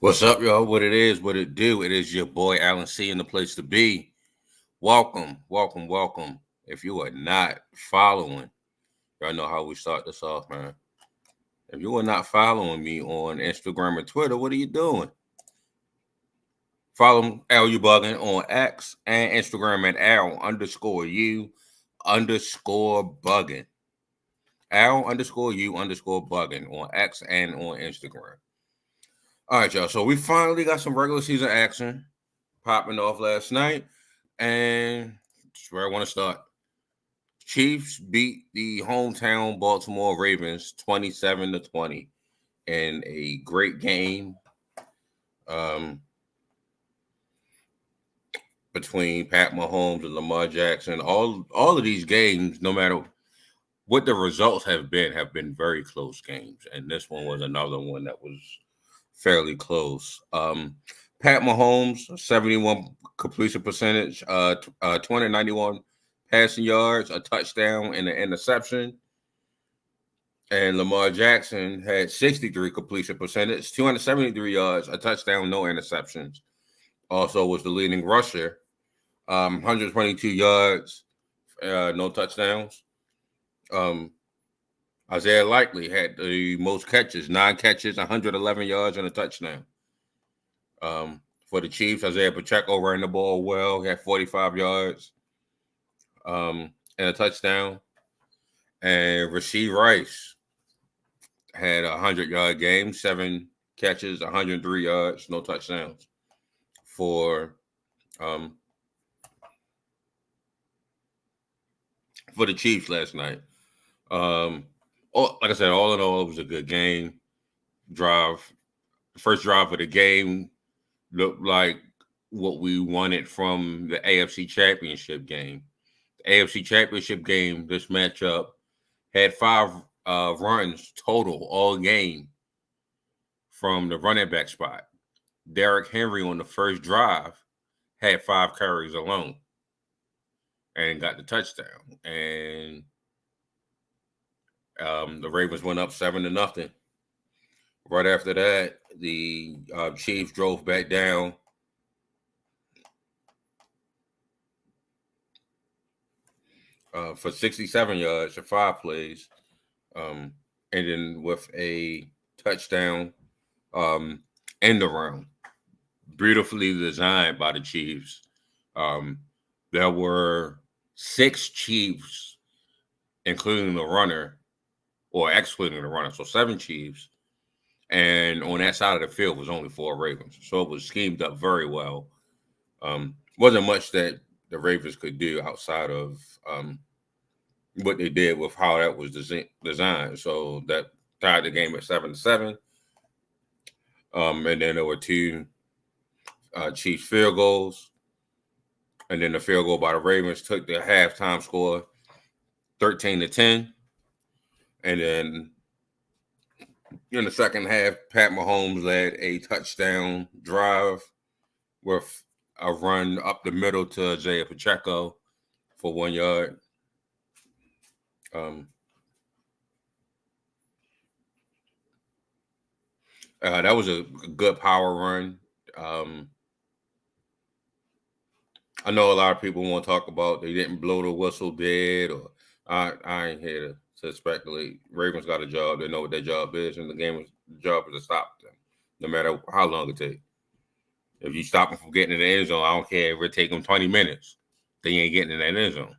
What's up, y'all? What it is, what it do? It is your boy Alan C in the place to be. Welcome, welcome, welcome. If you are not following, y'all know how we start this off, man. If you are not following me on Instagram and Twitter, what are you doing? Follow Al U Bugging on X and Instagram at Al_U_bugging. Al_U_bugging on X and on Instagram. All right, y'all. So we finally got some regular season action popping off last night, and that's where I want to start. Chiefs beat the hometown Baltimore Ravens 27-20 in a great game um, between Pat Mahomes and Lamar Jackson. All of these games, no matter what the results have been very close games, and this one was another one that was fairly close. Pat Mahomes, 71 completion percentage, 291 passing yards, a touchdown, and an interception. And Lamar Jackson had 63 completion percentage, 273 yards, a touchdown, no interceptions. Also was the leading rusher, 122 yards, no touchdowns. Um, Isaiah Likely had the most catches, 9 catches, 111 yards, and a touchdown. For the Chiefs, Isaiah Pacheco ran the ball well. He had 45 yards and a touchdown. And Rashee Rice had a 100-yard game, 7 catches, 103 yards, no touchdowns um, for the Chiefs last night. Like I said, all in all, it was a good game. First drive of the game looked like what we wanted from the AFC Championship game. The AFC Championship game, this matchup had 5 runs total all game from the running back spot. Derrick Henry on the first drive had 5 carries alone and got the touchdown. And the Ravens went up 7-0. Right after that, the Chiefs drove back down for 67 yards for 5 plays, ending with a touchdown end around. Beautifully designed by the Chiefs. There were 6 Chiefs, including the runner, or excluding the runner, so 7 Chiefs. And on that side of the field was only 4 Ravens. So it was schemed up very well. Wasn't much that the Ravens could do outside of what they did with how that was designed. So that tied the game at 7-7. And then there were 2 Chiefs field goals. And then the field goal by the Ravens took the halftime score 13-10. And then in the second half, Pat Mahomes led a touchdown drive with a run up the middle to Isaiah Pacheco for 1 yard. That was a good power run. I know a lot of people want to talk about they didn't blow the whistle dead, or I ain't here to speculate. Ravens got a job. They know what their job is, and the job is to stop them, no matter how long it takes. If you stop them from getting in the end zone, I don't care if it take them 20 minutes. They ain't getting in that end zone.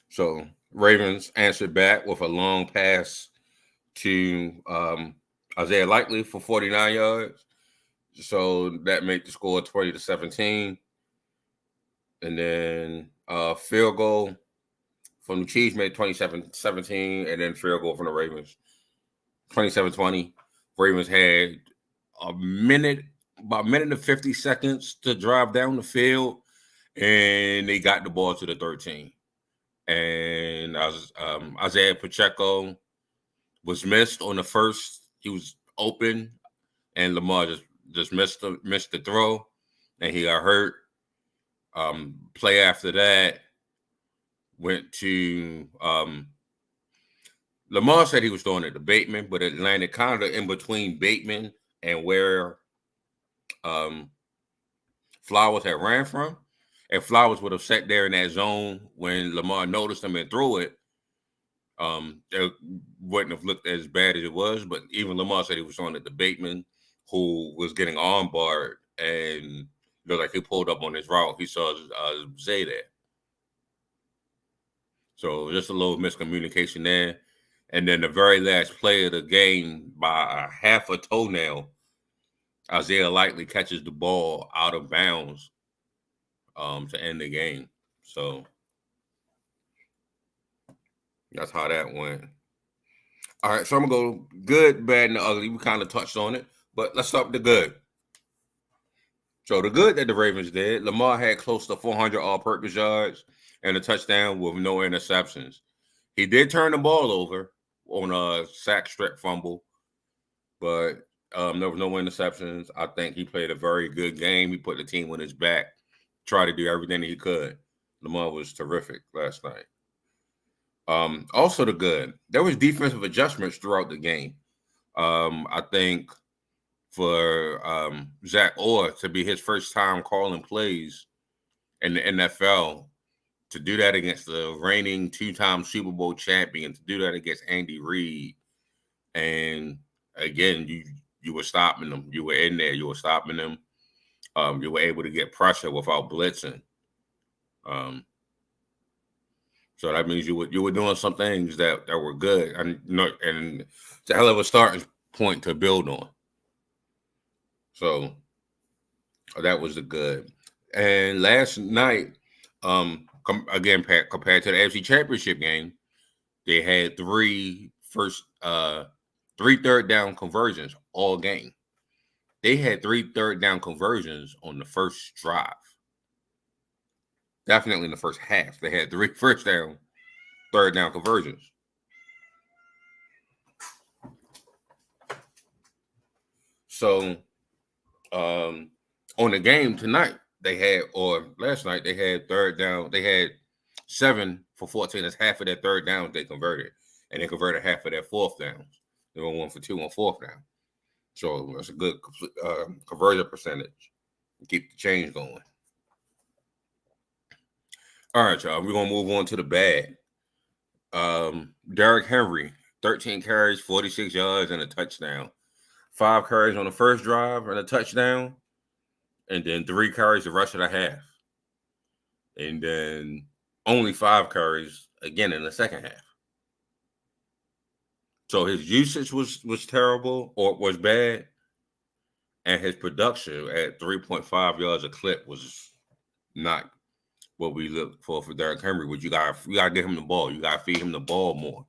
So Ravens answered back with a long pass to Isaiah Likely for 49 yards. So that made the score 20-17. And then field goal from the Chiefs made 27-17, and then field goal from the Ravens 27-20. Ravens had about a minute and 50 seconds to drive down the field, and they got the ball to the 13. And Isaiah Pacheco was missed on the first. He was open, and Lamar just missed the throw, and he got hurt. Play after that went to Lamar said he was throwing it to Bateman, but it landed kind of in between Bateman and where Flowers had ran from. And Flowers would have sat there in that zone when Lamar noticed him and threw it. It wouldn't have looked as bad as it was, but even Lamar said he was throwing it to Bateman, who was getting armbarred, and like he pulled up on his route. He saw Zay there. So just a little miscommunication there. And then the very last play of the game, by a half a toenail, Isaiah Likely catches the ball out of bounds to end the game. So that's how that went. All right, so I'm going to go good, bad, and the ugly. We kind of touched on it, but let's start with the good. So the good that the Ravens did, Lamar had close to 400 all-purpose yards and a touchdown with no interceptions. He did turn the ball over on a sack strip fumble, but there was no interceptions. I think he played a very good game. He put the team on his back, tried to do everything he could. Lamar was terrific last night. Also the good, there was defensive adjustments throughout the game. I think for Zach Orr to be his first time calling plays in the NFL, to do that against the reigning two-time Super Bowl champion, to do that against Andy Reid, and again, you were stopping them. You were in there. You were stopping them. You were able to get pressure without blitzing. So that means you were doing some things that were good, and it's a hell of a starting point to build on. So that was the good. And last night, again, compared to the AFC Championship game, they had three third down conversions all game. They had 3 third down conversions on the first drive. Definitely in the first half, they had 3 third down conversions. So, on the game tonight, last night, they had third down. They had 7 for 14. That's half of their third downs they converted. And they converted half of their fourth downs. They were 1 for 2 on fourth down. So that's a good conversion percentage. Keep the change going. All right, y'all. We're going to move on to the bad. Derrick Henry, 13 carries, 46 yards, and a touchdown. 5 carries on the first drive and a touchdown. And then 3 carries the rest of the half. And then only 5 carries again in the second half. So his usage was terrible or was bad. And his production at 3.5 yards a clip was not what we look for Derrick Henry. You gotta get him the ball. You gotta feed him the ball more.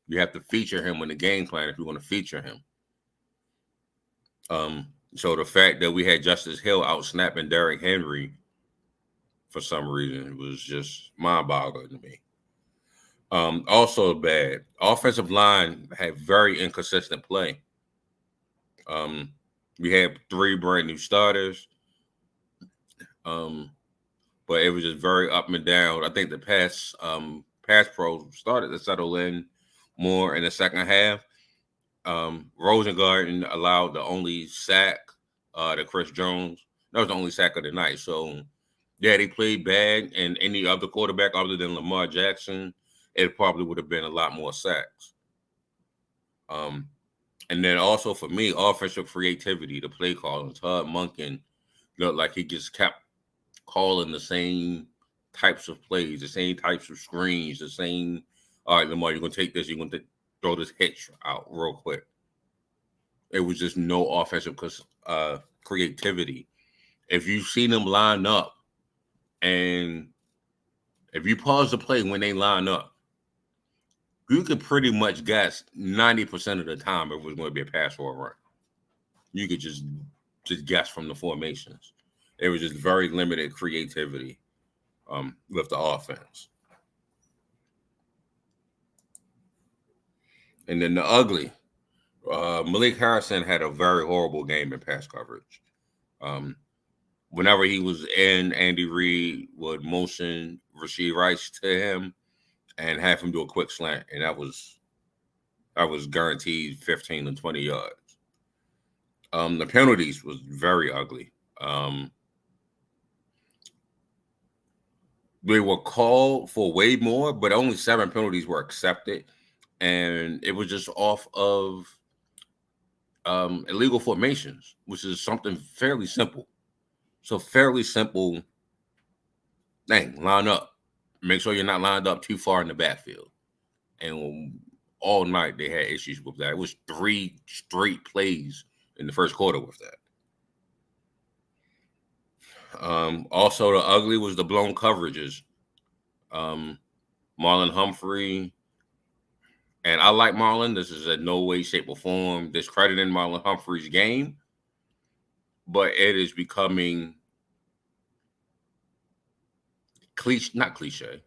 You have to feature him in the game plan if you want to feature him. So the fact that we had Justice Hill out snapping Derrick Henry for some reason was just mind-boggling to me. Also bad. Offensive line had very inconsistent play. We had 3 brand new starters. But it was just very up and down. I think the pass pro started to settle in more in the second half. Rosengarten allowed the only sack to Chris Jones. That was the only sack of the night. So, yeah, they played bad. And any other quarterback other than Lamar Jackson, it probably would have been a lot more sacks. And then also for me, offensive creativity, the play calling. Todd Monken looked like he just kept calling the same types of plays, the same types of screens, the same. All right, Lamar, you're gonna take this. You're gonna throw this hitch out real quick. It was just no offensive creativity. If you see them line up, and if you pause the play when they line up, you could pretty much guess 90% of the time if it was going to be a pass or a run. You could just guess from the formations. It was just very limited creativity with the offense. And then the ugly, Malik Harrison had a very horrible game in pass coverage. Whenever he was in, Andy Reid would motion Rashee Rice to him and have him do a quick slant, and that was I was guaranteed 15 to 20 yards. The penalties was very ugly. They were called for way more, but only 7 penalties were accepted, and it was just off of illegal formations, which is something fairly simple. So fairly simple. Dang, line up. Make sure you're not lined up too far in the backfield. And all night they had issues with that. It was 3 straight plays in the first quarter with that. Also, the ugly was the blown coverages. Marlon Humphrey, and I like Marlon. This is in no way, shape, or form discrediting Marlon Humphrey's game, but it is becoming not cliche.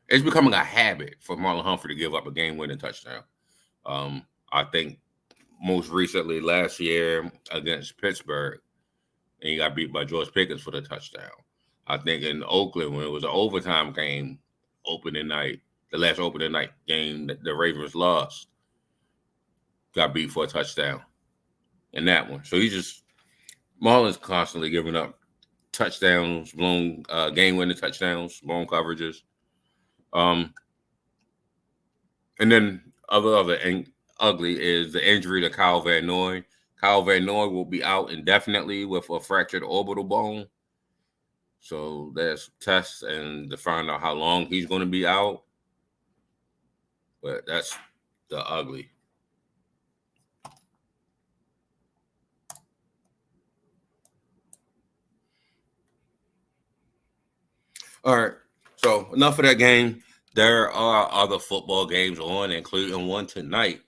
It's becoming a habit for Marlon Humphrey to give up a game-winning touchdown. I think most recently last year against Pittsburgh, and he got beat by George Pickens for the touchdown. I think in Oakland, when it was an overtime game, the last opening night game that the Ravens lost, got beat for a touchdown in that one. So Marlon's constantly giving up touchdowns, blown game-winning touchdowns, blown coverages. And then other ugly is the injury to Kyle Van Noy. Kyle Van Noy will be out indefinitely with a fractured orbital bone. So there's tests and to find out how long he's going to be out. But that's the ugly. All right. So enough of that game. There are other football games on, including one tonight.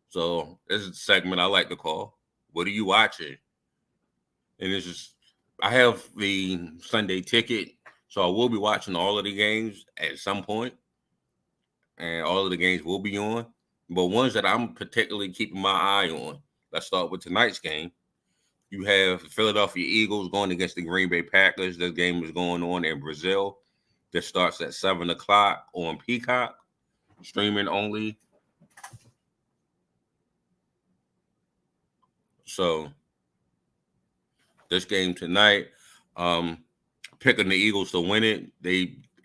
So this is a segment I like to call, "What are you watching?" And it's just, I have the Sunday ticket, so I will be watching all of the games at some point, and all of the games will be on. But ones that I'm particularly keeping my eye on, let's start with tonight's game. You have the Philadelphia Eagles going against the Green Bay Packers. This game is going on in Brazil. This starts at 7 o'clock on Peacock, streaming only. So this game tonight, picking the Eagles to win it.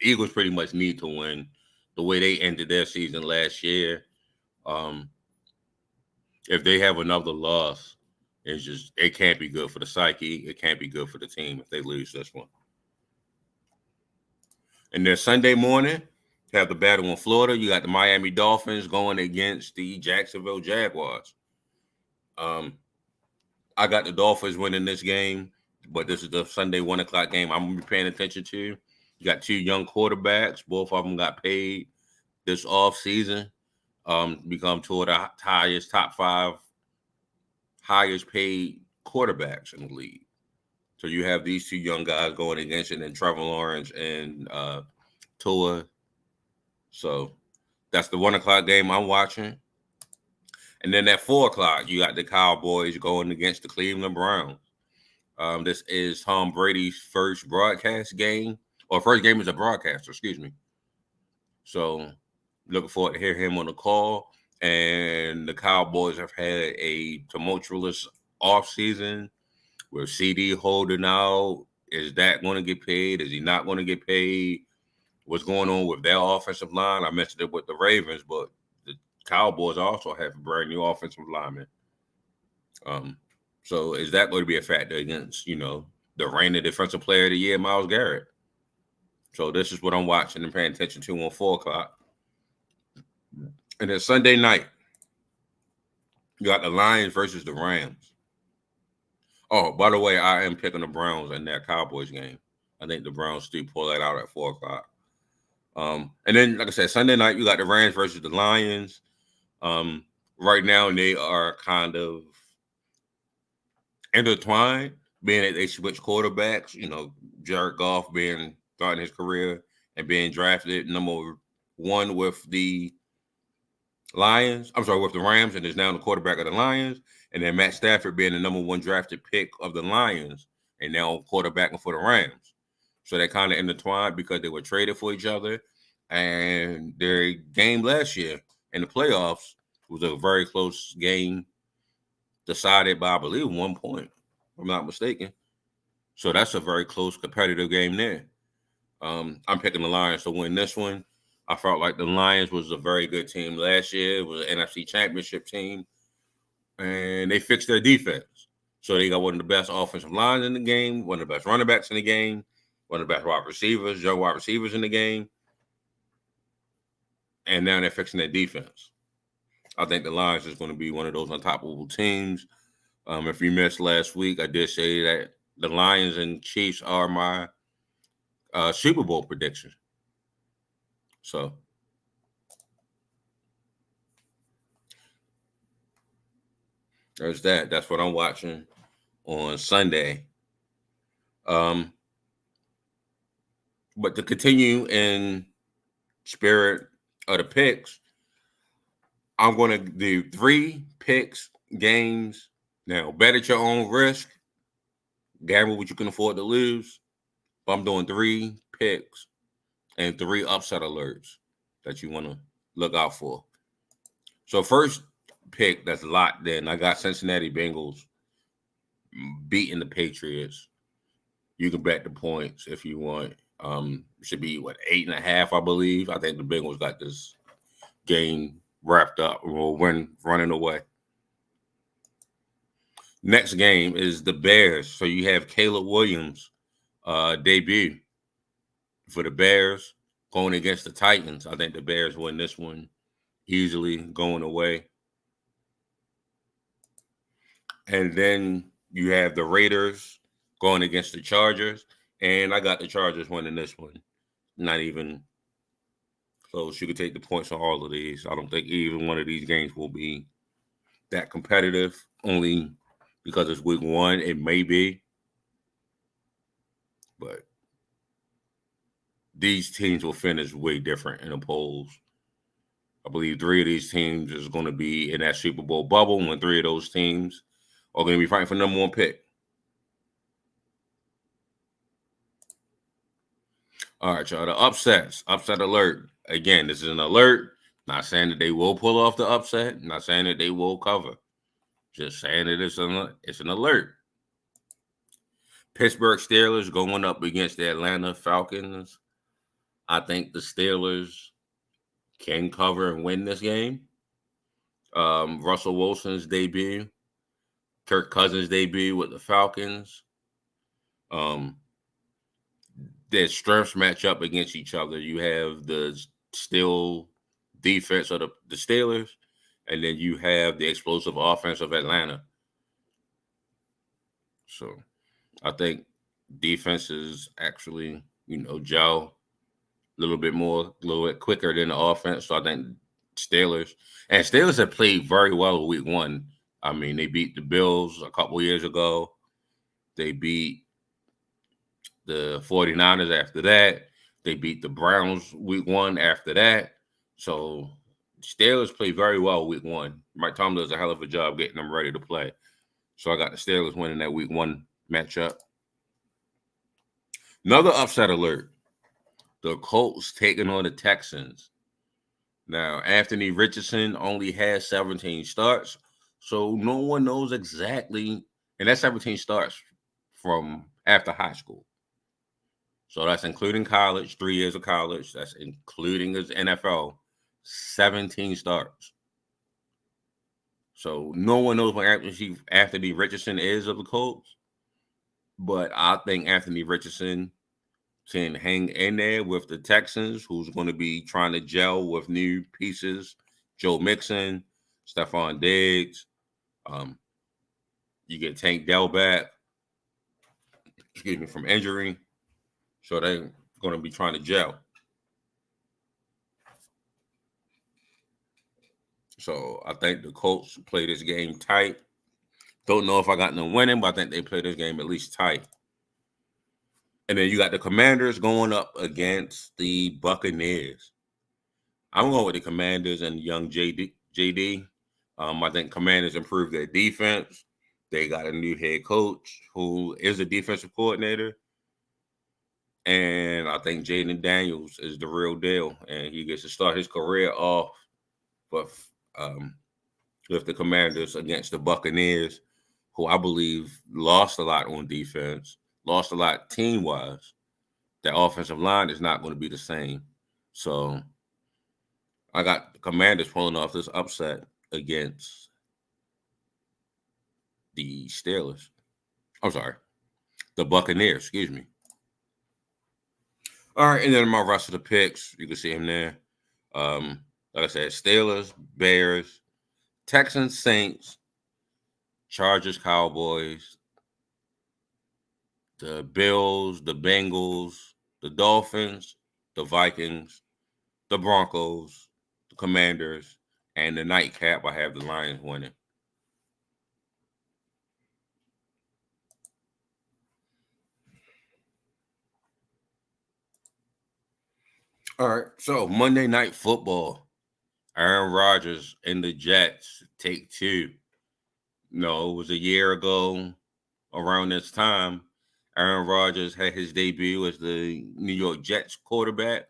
Eagles pretty much need to win the way they ended their season last year. If they have another loss, it can't be good for the psyche. It can't be good for the team if they lose this one. And then Sunday morning, have the battle in Florida. You got the Miami Dolphins going against the Jacksonville Jaguars. I got the Dolphins winning this game, but this is the Sunday 1 o'clock game I'm going to be paying attention to. You got 2 young quarterbacks. Both of them got paid this offseason. Become 2 of the highest, top 5 highest paid quarterbacks in the league. So you have these 2 young guys going against it, and Trevor Lawrence and Tua. So that's the 1 o'clock game I'm watching. And then at 4 o'clock, you got the Cowboys going against the Cleveland Browns. This is Tom Brady's first broadcast game, or first game as a broadcaster, excuse me. So looking forward to hear him on the call. And the Cowboys have had a tumultuous offseason with CD holding out. Is that going to get paid? Is he not going to get paid? What's going on with their offensive line? I mentioned it with the Ravens, but the Cowboys also have a brand new offensive lineman. So is that going to be a factor against, the reigning defensive player of the year, Myles Garrett? So this is what I'm watching and paying attention to on 4 o'clock. And then Sunday night, you got the Lions versus the Rams. Oh, by the way, I am picking the Browns in that Cowboys game. I think the Browns still pull that out at 4 o'clock. And then, like I said, Sunday night, you got the Rams versus the Lions. Right now, they are kind of intertwined, being that they switch quarterbacks. Jared Goff starting his career and being drafted number 1 with the Lions. I'm sorry, with the Rams, and is now the quarterback of the Lions. And then Matt Stafford being the number 1 drafted pick of the Lions and now quarterbacking for the Rams. So they kind of intertwined because they were traded for each other. And their game last year in the playoffs was a very close game, decided by, I believe, 1 point, if I'm not mistaken. So that's a very close competitive game there. I'm picking the Lions to win this one. I felt like the Lions was a very good team last year. It was an NFC Championship team, and they fixed their defense. So they got one of the best offensive lines in the game, one of the best running backs in the game, one of the best wide receivers, young wide receivers in the game, and now they're fixing their defense. I think the Lions is going to be one of those unstoppable teams. If you missed last week, I did say that the Lions and Chiefs are my Super Bowl prediction. So there's that. That's what I'm watching on Sunday. But to continue in spirit of the picks, I'm going to do 3 picks games. Now, bet at your own risk. Gamble what you can afford to lose. But I'm doing 3 picks and 3 upset alerts that you want to look out for. So first pick that's locked in, I got Cincinnati Bengals beating the Patriots. You can bet the points if you want. Should be 8.5, I believe. I think the Bengals got this game wrapped up or running away. Next game is the Bears. So you have Caleb Williams debut for the Bears going against the Titans. I think the Bears win this one easily, going away. And then you have the Raiders going against the Chargers. And I got the Chargers winning this one. Not even close. You could take the points on all of these. I don't think even one of these games will be that competitive. Only because it's week 1, it may be. But these teams will finish way different in the polls. I believe 3 of these teams is going to be in that Super Bowl bubble when 3 of those teams are going to be fighting for number 1 pick. All right, y'all. The upsets. Upset alert. Again, this is an alert. Not saying that they will pull off the upset. Not saying that they will cover. Just saying that it's an alert. Pittsburgh Steelers going up against the Atlanta Falcons. I think the Steelers can cover and win this game. Russell Wilson's debut. Kirk Cousins' debut with the Falcons. Their strengths match up against each other. You have the still defense of the Steelers, and then you have the explosive offense of Atlanta. So I think defense is actually, gel a little bit quicker than the offense. So I think Steelers have played very well week 1. I mean, they beat the Bills a couple years ago. They beat the 49ers after that. They beat the Browns week 1 after that. So Steelers play very well week 1. Mike Tomlin does a hell of a job getting them ready to play. So I got the Steelers winning that week 1 matchup. Another upset alert. The Colts taking on the Texans. Now, Anthony Richardson only has 17 starts. So no one knows exactly. And that 17 starts from after high school. So that's including college, 3 years of college. That's including his NFL, 17 starts. So no one knows what Anthony Richardson is of the Colts. But I think Anthony Richardson can hang in there with the Texans, who's going to be trying to gel with new pieces. Joe Mixon, Stephon Diggs. You get Tank Dell back, from injury. So they're going to be trying to gel. So I think the Colts play this game tight. Don't know if I got them winning, but I think they play this game at least tight. And then you got the Commanders going up against the Buccaneers. I'm going with the Commanders and young JD. I think Commanders improved their defense. They got a new head coach who is a defensive coordinator. And I think Jaden Daniels is the real deal. And he gets to start his career off with with the Commanders against the Buccaneers, who I believe lost a lot on defense, lost a lot team-wise. Their offensive line is not going to be the same. So I got the Commanders pulling off this upset against the Steelers. I'm sorry, the Buccaneers, excuse me. All right, and then my rest of the picks, you can see them there. Like I said, Steelers, Bears, Texans, Saints, Chargers, Cowboys, the Bills, the Bengals, the Dolphins, the Vikings, the Broncos, the Commanders, and the nightcap, I have the Lions winning. All right, so Monday Night Football. Aaron Rodgers and the Jets take two. No, it was a year ago around this time. Aaron Rodgers had his debut as the New York Jets quarterback,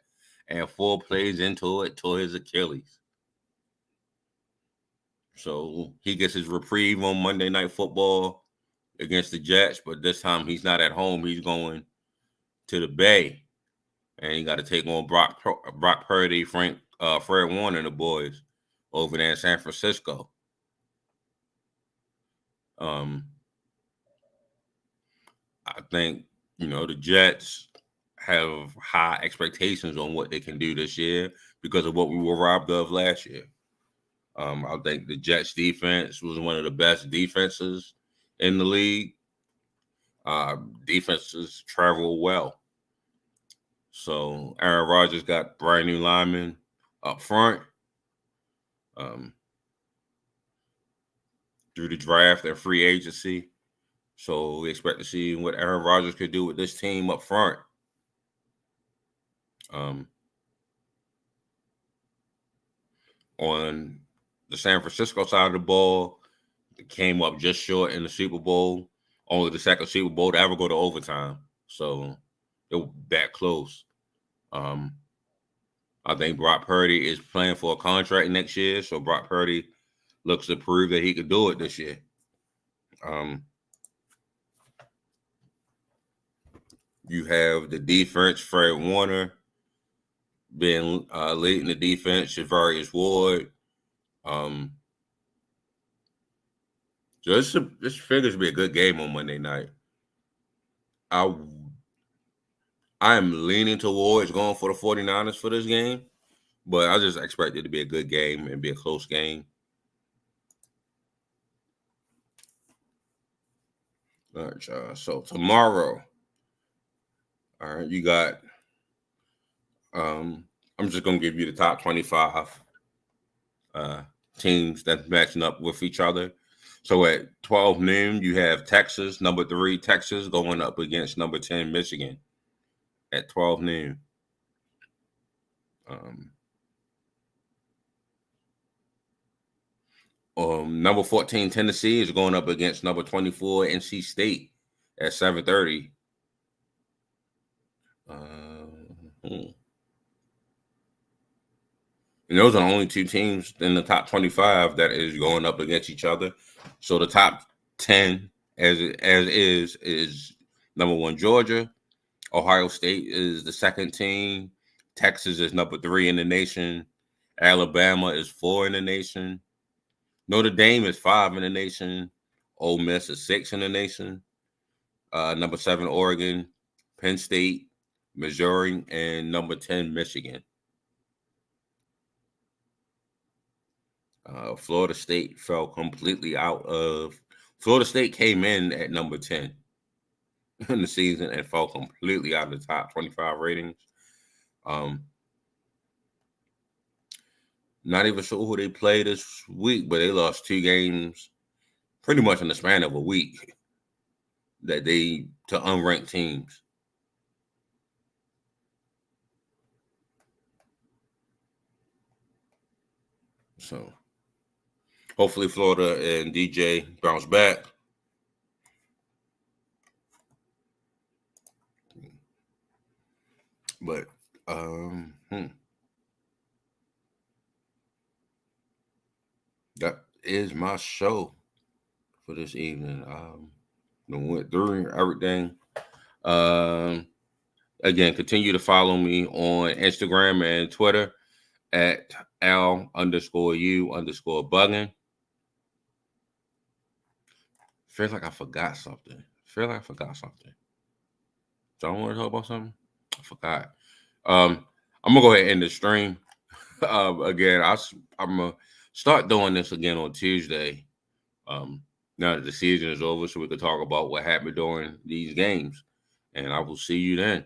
and 4 plays into it, tore his Achilles. So he gets his reprieve on Monday Night Football against the Jets, but this time he's not at home. He's going to the Bay, and he got to take on Brock Purdy, Fred Warner, and the boys over there in San Francisco. I think, the Jets have high expectations on what they can do this year because of what we were robbed of last year. I think the Jets defense was one of the best defenses in the league. Defenses travel well. So Aaron Rodgers got brand new linemen up front. Through the draft and free agency. So we expect to see what Aaron Rodgers could do with this team up front. On the San Francisco side of the ball, it came up just short in the Super Bowl. Only the second Super Bowl to ever go to overtime. So it was that close. I think Brock Purdy is playing for a contract next year. So Brock Purdy looks to prove that he could do it this year. You have the defense, Fred Warner, being leading the defense, Charvarius Ward. So this figures to be a good game on Monday night. I am leaning towards going for the 49ers for this game, but I just expect it to be a good game and be a close game. All right, y'all. So tomorrow, all right, you got I'm just gonna give you the top 25 teams that's matching up with each other. So at 12 noon, you have Texas, number 3 Texas, going up against number 10 Michigan at 12 noon. Number 14 Tennessee is going up against number 24 NC State at 7:30. And those are the only 2 teams in the top 25 that is going up against each other. So the top 10 as is number 1 Georgia. Ohio State is the second team. Texas is number 3 in the nation. Alabama is 4 in the nation. Notre Dame is 5 in the nation. Ole Miss is 6 in the nation. Number 7 Oregon, Penn State, Missouri, and number 10 Michigan. Florida State fell completely out of. Florida State came in at number 10 in the season and fell completely out of the top 25 ratings. Not even sure who they played this week, but they lost 2 games pretty much in the span of a week to unranked teams. So hopefully Florida and DJ bounce back. But is my show for this evening. Went through everything. Um, Again, continue to follow me on Instagram and Twitter at Al_U_bugging. Feel like I forgot something. Don't want to talk about something? I forgot. I'm gonna go ahead and end the stream. Again, I'm gonna start doing this again on Tuesday. Now that the season is over, so we can talk about what happened during these games. And I will see you then.